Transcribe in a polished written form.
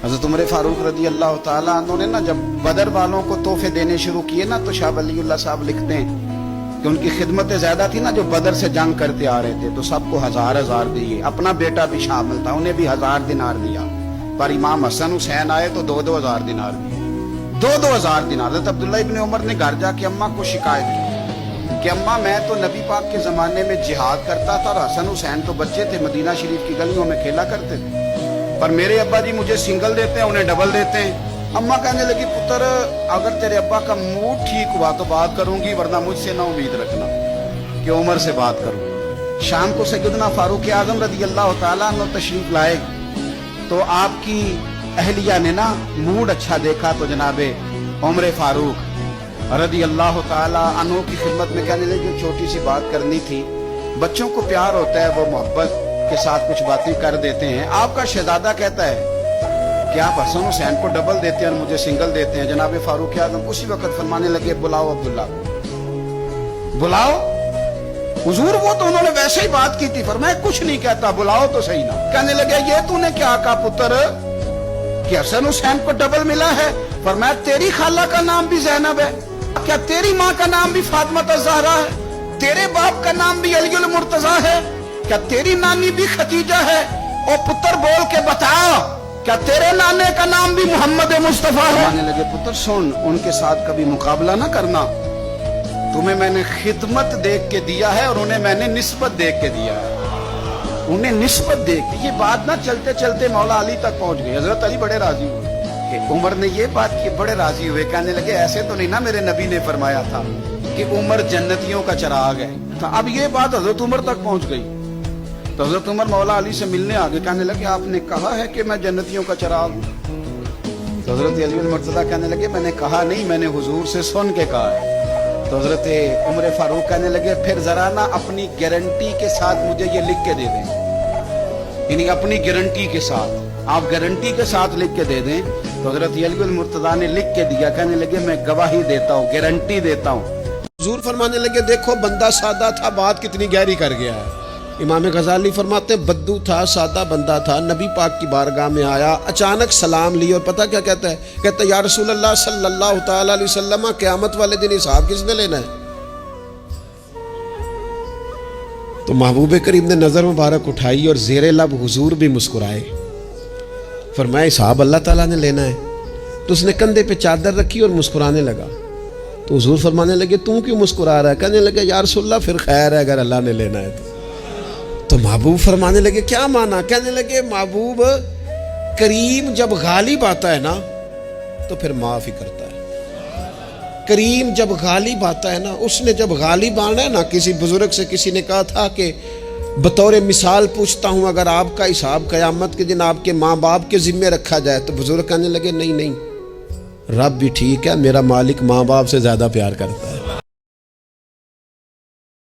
حضرت عمر فاروق رضی اللہ تعالیٰ عنہ نے نا جب بدر والوں کو تحفے دینے شروع کیے نا تو شاہ ولی اللہ صاحب لکھتے ہیں کہ ان کی خدمتیں زیادہ تھی نا جو بدر سے جنگ کرتے آ رہے تھے تو سب کو 1000 دیے، اپنا بیٹا بھی شامل تھا، انہیں بھی 1000 دینار دیا، پر امام حسن حسین آئے تو 2-2000 دینار دیے، 2-2000 دینار۔ حضرت عبداللہ ابن عمر نے گھر جا کے اماں کو شکایت کی کہ اماں میں تو نبی پاک کے زمانے میں جہاد کرتا تھا اور حسن حسین تو بچے تھے، مدینہ شریف کی گلیوں میں کھیلا کرتے تھے، پر میرے ابا جی مجھے سنگل دیتے ہیں، انہیں ڈبل دیتے ہیں۔ اماں کہنے لگی پتر اگر تیرے ابا کا موڈ ٹھیک ہوا تو بات کروں گی، ورنہ مجھ سے نہ امید رکھنا کہ عمر سے بات کروں۔ شام کو سیدنا فاروق اعظم رضی اللہ تعالیٰ عنہ تشریف لائے تو آپ کی اہلیہ نے نا موڈ اچھا دیکھا تو جناب عمر فاروق رضی اللہ تعالیٰ عنہ کی خدمت میں کہنے لگے چھوٹی سی بات کرنی تھی، بچوں کو پیار ہوتا ہے وہ محبت کے ساتھ کچھ باتیں کر دیتے ہیں، آپ کا شہزادہ کہتا ہے کہ آپ حسن حسین کو ڈبل دیتے ہیں اور مجھے سنگل دیتے ہیں۔ جناب فاروق اعظم اسی وقت فرمانے لگے بلاؤ عبداللہ کو، بلاؤ حضور، وہ تو انہوں نے ویسے ہی بات کی تھی، فرمایا کچھ نہیں کہتا، بلاؤ تو صحیح نا۔ کہنے لگے یہ تو نے کیا کہا پتر کہ حسن حسین کو ڈبل ملا ہے؟ فرمایا تیری خالہ کا نام بھی زینب ہے، کیا تیری ماں کا نام بھی فاطمہ الزہرا ہے؟ تیرے باپ کا نام بھی علی المرتضیٰ ہے؟ کیا تیری نانی بھی خدیجہ ہے؟ اور پتر بول کے بتا کیا تیرے نانے کا نام بھی محمد مصطفیٰ ہے؟ کہنے لگے پتر سن، ان کے ساتھ کبھی مقابلہ نہ کرنا، تمہیں میں نے خدمت دیکھ کے دیا ہے اور انہیں میں نے نسبت دیکھ کے دیا ہے، انہیں نسبت دیکھ کے۔ یہ بات نہ چلتے چلتے مولا علی تک پہنچ گئی۔ حضرت علی بڑے راضی ہوئے کہ عمر نے یہ بات کی، بڑے راضی ہوئے، کہنے لگے ایسے تو نہیں نا میرے نبی نے فرمایا تھا کہ عمر جنتیوں کا چراغ ہے، اب یہ بات حضرت عمر تک پہنچ گئی۔ تو حضرت عمر مولا علی سے ملنے آگے، کہنے لگے آپ نے کہا ہے کہ میں جنتیوں کا چراغ ہوں؟ تو حضرت علی المرتضیٰ کہنے لگے میں نے کہا نہیں، میں نے حضور سے سن کے کہا ہے۔ تو حضرت عمر فاروق کہنے لگے پھر ذرا نا اپنی گارنٹی کے ساتھ مجھے یہ لکھ کے دے دیں، یعنی اپنی گارنٹی کے ساتھ، آپ گارنٹی کے ساتھ لکھ کے دے دیں۔ تو حضرت علی المرتضیٰ نے لکھ کے دیا، کہنے لگے میں گواہی دیتا ہوں، گارنٹی دیتا ہوں۔ حضور فرمانے لگے دیکھو بندہ سادہ تھا، بات کتنی گہری کر گیا ہے۔ امام غزالی فرماتے بدو تھا، سادہ بندہ تھا، نبی پاک کی بارگاہ میں آیا، اچانک سلام لی اور پتہ کیا کہتا ہے؟ کہتا ہے یا رسول اللہ صلی اللہ تعالیٰ علیہ وسلم قیامت والے دن حساب کس نے لینا ہے؟ تو محبوب کریم نے نظر مبارک اٹھائی اور زیر لب حضور بھی مسکرائے، فرمایا حساب اللہ تعالیٰ نے لینا ہے۔ تو اس نے کندھے پہ چادر رکھی اور مسکرانے لگا۔ تو حضور فرمانے لگے تم کیوں مسکرا رہا ہے؟ کہنے لگے یا رسول اللہ پھر خیر ہے اگر اللہ نے لینا ہے تو محبوب فرمانے لگے کیا مانا؟ کہنے لگے محبوب کریم جب غالب آتا ہے نا تو پھر معاف ہی کرتا ہے۔ کریم جب غالب آتا ہے نا، اس نے جب غالب آنا ہے نا، کسی بزرگ سے کسی نے کہا تھا کہ بطور مثال پوچھتا ہوں اگر آپ کا حساب قیامت کے دن آپ کے ماں باپ کے ذمے رکھا جائے، تو بزرگ کہنے لگے نہیں نہیں، رب بھی ٹھیک ہے، میرا مالک ماں باپ سے زیادہ پیار کرتا ہے۔